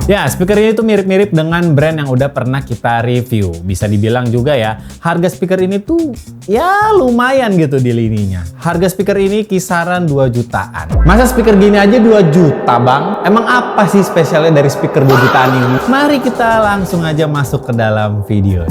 Ya, speaker ini tuh mirip-mirip dengan brand yang udah pernah kita review. Bisa dibilang juga ya, harga speaker ini tuh ya lumayan gitu di lininya. Harga speaker ini kisaran 2 jutaan. Masa speaker gini aja 2 juta, Bang? Emang apa sih spesialnya dari speaker 2 jutaan ini? Mari kita langsung aja masuk ke dalam video.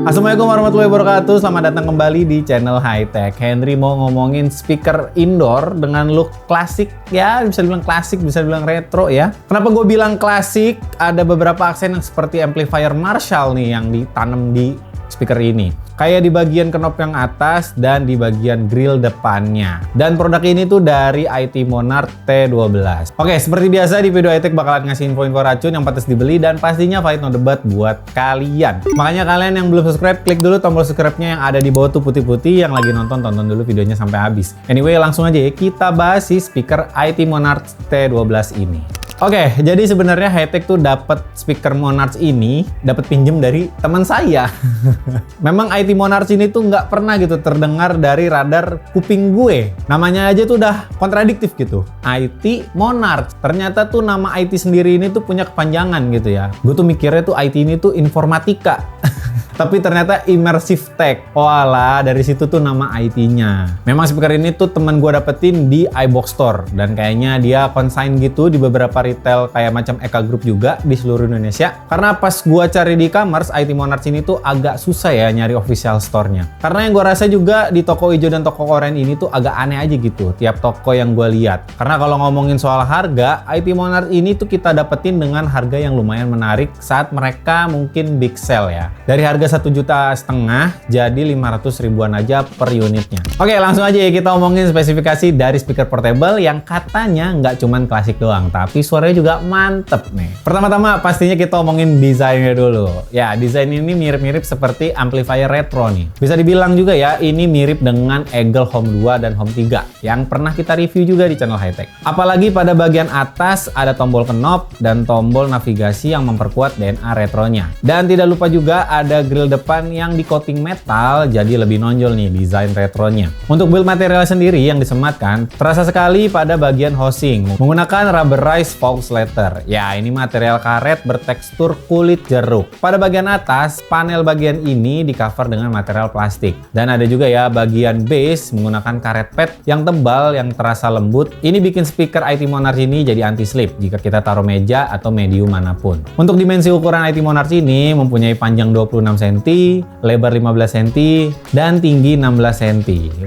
Assalamualaikum warahmatullahi wabarakatuh. Selamat datang kembali di channel High Tech. Henry mau ngomongin speaker indoor dengan look klasik, ya bisa dibilang klasik, bisa dibilang retro ya. Kenapa gue bilang klasik? Ada beberapa aksen yang seperti amplifier Marshall nih yang ditanam di speaker ini. Kayak di bagian knob yang atas dan di bagian grill depannya. Dan produk ini tuh dari IT Monarch T12. Oke, seperti biasa di video High Tech bakalan ngasih info-info racun yang pantas dibeli dan pastinya valid no debat buat kalian. Makanya kalian yang belum subscribe, klik dulu tombol subscribe-nya yang ada di bawah tuh putih-putih. Yang lagi nonton, tonton dulu videonya sampai habis. Anyway, langsung aja ya kita bahas si speaker IT Monarch T12 ini. Oke, jadi sebenarnya High Tech tuh dapat speaker Monarch ini dapat pinjem dari teman saya. Memang IT Monarch ini tuh nggak pernah gitu terdengar dari radar kuping gue. Namanya aja tuh udah kontradiktif gitu. IT Monarch. Ternyata tuh nama IT sendiri ini tuh punya kepanjangan gitu ya. Gue tuh mikirnya tuh IT ini tuh informatika. Tapi ternyata immersive tech. Oh alah, dari situ tuh nama IT-nya. Memang speaker ini tuh temen gue dapetin di iBox Store. Dan kayaknya dia consign gitu di beberapa retail kayak macam Eka Group juga di seluruh Indonesia. Karena pas gue cari di e-commerce, IT Monarch ini tuh agak susah ya nyari official store-nya. Karena yang gue rasa juga di toko hijau dan toko oranye ini tuh agak aneh aja gitu. Tiap toko yang gue lihat. Karena kalau ngomongin soal harga, IT Monarch ini tuh kita dapetin dengan harga yang lumayan menarik saat mereka mungkin big sale ya. Dari harga 1,5 juta jadi 500 ribuan aja per unitnya. Oke, langsung aja ya kita omongin spesifikasi dari speaker portable yang katanya nggak cuman klasik doang, tapi suaranya juga mantep nih. Pertama-tama pastinya kita omongin desainnya dulu. Ya, desain ini mirip-mirip seperti amplifier retro nih. Bisa dibilang juga ya, ini mirip dengan Eagle Home 2 dan Home 3 yang pernah kita review juga di channel High Tech. Apalagi pada bagian atas ada tombol knob dan tombol navigasi yang memperkuat DNA retronya. Dan tidak lupa juga ada grill depan yang di coating metal, jadi lebih nonjol nih desain retronya. Untuk build material sendiri yang disematkan terasa sekali pada bagian housing menggunakan rubberized false leather. Ya, ini material karet bertekstur kulit jeruk. Pada bagian atas, panel bagian ini di cover dengan material plastik. Dan ada juga ya bagian base menggunakan karet pet yang tebal yang terasa lembut. Ini bikin speaker IT Monarch ini jadi anti-slip jika kita taruh meja atau medium manapun. Untuk dimensi ukuran IT Monarch ini mempunyai panjang 26 cm, lebar 15 cm, dan tinggi 16 cm.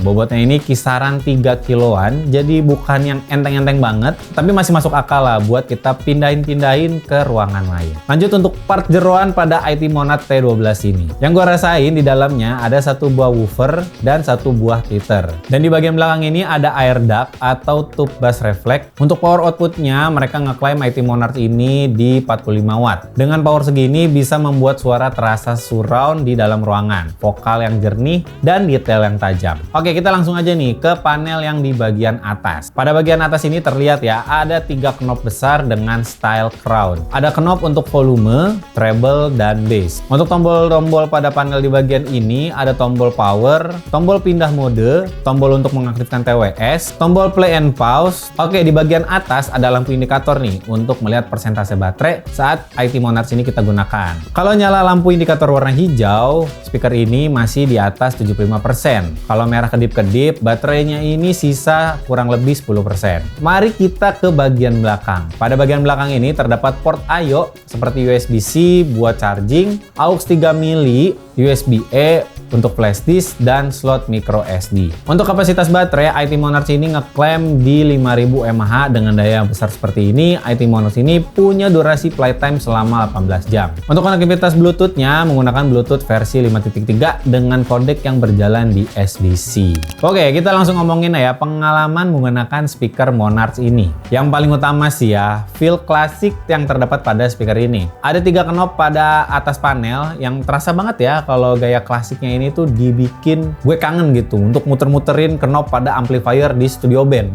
Bobotnya ini kisaran 3 kiloan, jadi bukan yang enteng-enteng banget, tapi masih masuk akal lah buat kita pindahin-pindahin ke ruangan lain. Lanjut untuk part jeroan pada IT Monarch T12 ini. Yang gue rasain di dalamnya ada satu buah woofer dan satu buah tweeter. Dan di bagian belakang ini ada air duct atau tube bass reflect. Untuk power outputnya, mereka ngeklaim IT Monarch ini di 45 watt. Dengan power segini bisa membuat suara terasa surround di dalam ruangan, vokal yang jernih dan detail yang tajam. Oke, kita langsung aja nih ke panel yang di bagian atas. Pada bagian atas ini terlihat ya ada 3 knob besar dengan style crown. Ada knob untuk volume, treble, dan bass. Untuk tombol-tombol pada panel di bagian ini ada tombol power, tombol pindah mode, tombol untuk mengaktifkan TWS, tombol play and pause. Oke, di bagian atas ada lampu indikator nih untuk melihat persentase baterai saat IT Monarch ini kita gunakan. Kalau nyala lampu indikator warna hijau, speaker ini masih di atas 75%. Kalau merah kedip-kedip, baterainya ini sisa kurang lebih 10%. Mari kita ke bagian belakang. Pada bagian belakang ini terdapat port I/O seperti USB-C buat charging, AUX 3 mili, USB-E untuk flash disk, dan slot micro SD. Untuk kapasitas baterai, IT Monarch ini ngeklaim di 5000 mAh dengan daya yang besar seperti ini. IT Monarch ini punya durasi playtime selama 18 jam. Untuk konektivitas Bluetooth-nya menggunakan Bluetooth versi 5.3 dengan kodek yang berjalan di SBC. Oke, kita langsung ngomongin ya pengalaman menggunakan speaker Monarch ini. Yang paling utama sih ya, feel klasik yang terdapat pada speaker ini. Ada 3 knob pada atas panel yang terasa banget ya kalau gaya klasiknya ini tuh dibikin gue kangen gitu untuk muter-muterin knob pada amplifier di studio band.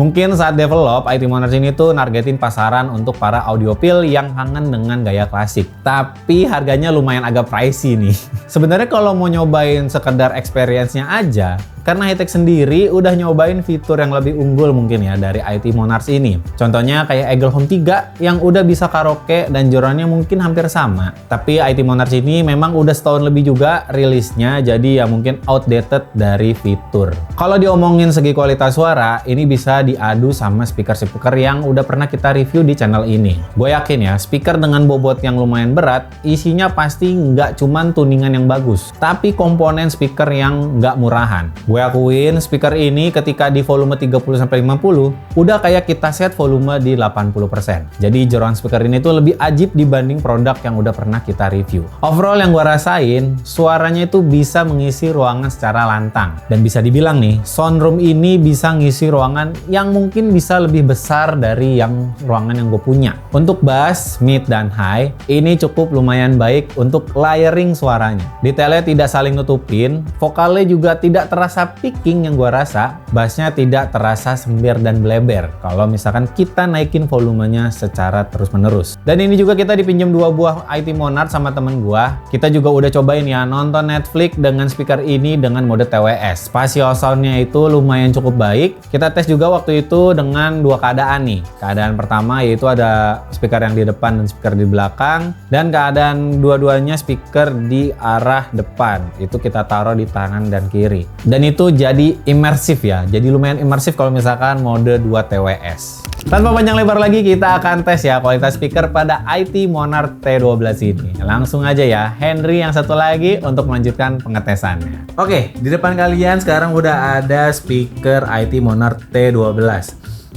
Mungkin saat develop, IT Monarch ini tuh nargetin pasaran untuk para audiophile yang kangen dengan gaya klasik. Tapi harganya lumayan agak pricey nih. Sebenarnya kalau mau nyobain sekedar experience-nya aja, karena Hightech sendiri udah nyobain fitur yang lebih unggul mungkin ya dari IT Monarch ini. Contohnya kayak Eagle Home 3 yang udah bisa karaoke dan jorannya mungkin hampir sama. Tapi IT Monarch ini memang udah setahun lebih juga rilisnya, jadi ya mungkin outdated dari fitur. Kalau diomongin segi kualitas suara, ini bisa diadu sama speaker-speaker yang udah pernah kita review di channel ini. Gue yakin ya, speaker dengan bobot yang lumayan berat, isinya pasti nggak cuman tuningan yang bagus, tapi komponen speaker yang nggak murahan. Gue akuin speaker ini ketika di volume 30-50 udah kayak kita set volume di 80%. Jadi joran speaker ini tuh lebih ajib dibanding produk yang udah pernah kita review. Overall yang gue rasain, suaranya itu bisa mengisi ruangan secara lantang. Dan bisa dibilang nih, soundroom ini bisa ngisi ruangan yang mungkin bisa lebih besar dari yang ruangan yang gue punya. Untuk bass, mid, dan high, ini cukup lumayan baik untuk layering suaranya. Detailnya tidak saling nutupin, vokalnya juga tidak terasa picking yang gua rasa, bassnya tidak terasa sembir dan bleber kalau misalkan kita naikin volumenya secara terus-menerus. Dan ini juga kita dipinjam 2 buah IT Monarch sama temen gua. Kita juga udah cobain ya nonton Netflix dengan speaker ini dengan mode TWS. Spatial soundnya itu lumayan cukup baik. Kita tes juga waktu itu dengan 2 keadaan nih. Keadaan pertama yaitu ada speaker yang di depan dan speaker di belakang, dan keadaan dua-duanya speaker di arah depan. Itu kita taruh di tangan dan kiri. Dan itu jadi imersif ya. Jadi lumayan imersif kalau misalkan mode 2 TWS. Tanpa panjang lebar lagi, kita akan tes ya kualitas speaker pada IT Monarch T12 ini. Langsung aja ya, Henry yang satu lagi untuk melanjutkan pengetesannya. Oke, di depan kalian sekarang udah ada speaker IT Monarch T12.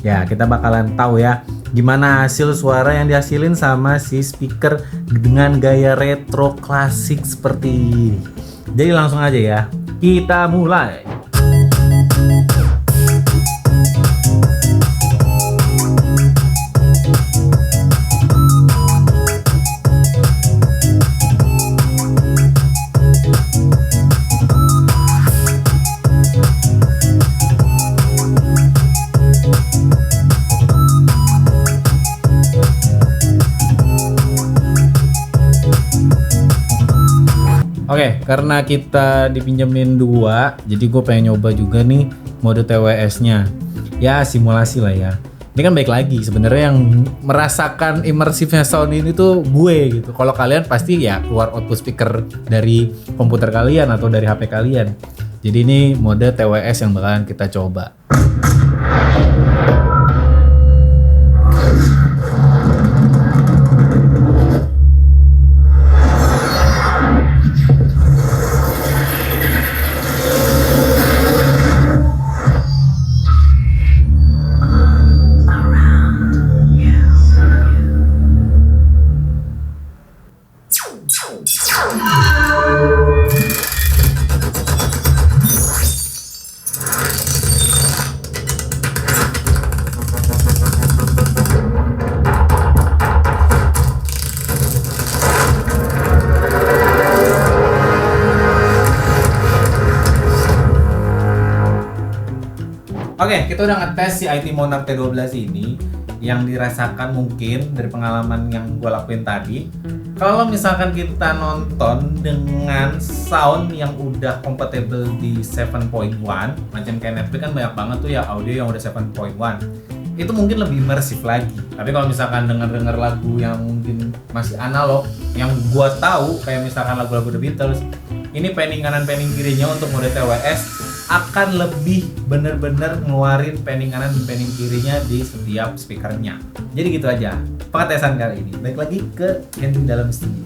Ya, kita bakalan tahu ya gimana hasil suara yang dihasilin sama si speaker dengan gaya retro klasik seperti ini. Jadi langsung aja ya, kita mulai. Oke, karena kita dipinjemin 2, jadi gue pengen nyoba juga nih mode TWS-nya. Ya, simulasi lah ya. Ini kan baik lagi, sebenarnya yang merasakan imersifnya sound ini tuh gue gitu. Kalau kalian pasti ya keluar output speaker dari komputer kalian atau dari HP kalian. Jadi ini mode TWS yang bakalan kita coba. Oke, kita udah ngetes si IT Monarch T12 ini. Yang dirasakan mungkin dari pengalaman yang gue lakuin tadi, kalau misalkan kita nonton dengan sound yang udah compatible di 7.1, macam kayak Netflix kan banyak banget tuh ya audio yang udah 7.1, itu mungkin lebih imersif lagi. Tapi kalau misalkan denger lagu yang mungkin masih analog, yang gue tahu kayak misalkan lagu-lagu The Beatles, ini panning kanan panning kirinya untuk mode TWS akan lebih bener-bener ngeluarin panning kanan dan panning kirinya di setiap speakernya. Jadi gitu aja pengetesan kali ini. Baik lagi ke Henry dalam studio.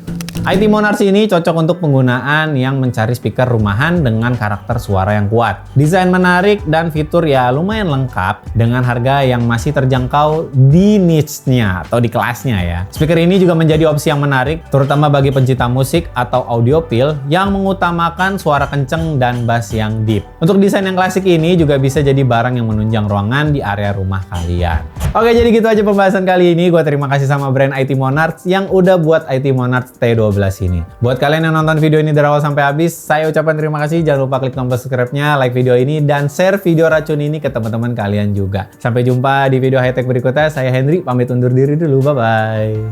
IT Monarch ini cocok untuk penggunaan yang mencari speaker rumahan dengan karakter suara yang kuat. Desain menarik dan fitur ya lumayan lengkap dengan harga yang masih terjangkau di niche-nya atau di kelasnya ya. Speaker ini juga menjadi opsi yang menarik terutama bagi pencinta musik atau audiophile yang mengutamakan suara kenceng dan bass yang deep. Untuk desain yang klasik ini juga bisa jadi barang yang menunjang ruangan di area rumah kalian. Oke, jadi gitu aja pembahasan kali ini. Gua terima kasih sama brand IT Monarch yang udah buat IT Monarch T12 ini. Buat kalian yang nonton video ini dari awal sampai habis, saya ucapkan terima kasih. Jangan lupa klik tombol subscribe-nya, like video ini, dan share video racun ini ke teman-teman kalian juga. Sampai jumpa di video high-tech berikutnya. Saya Henry, pamit undur diri dulu. Bye-bye.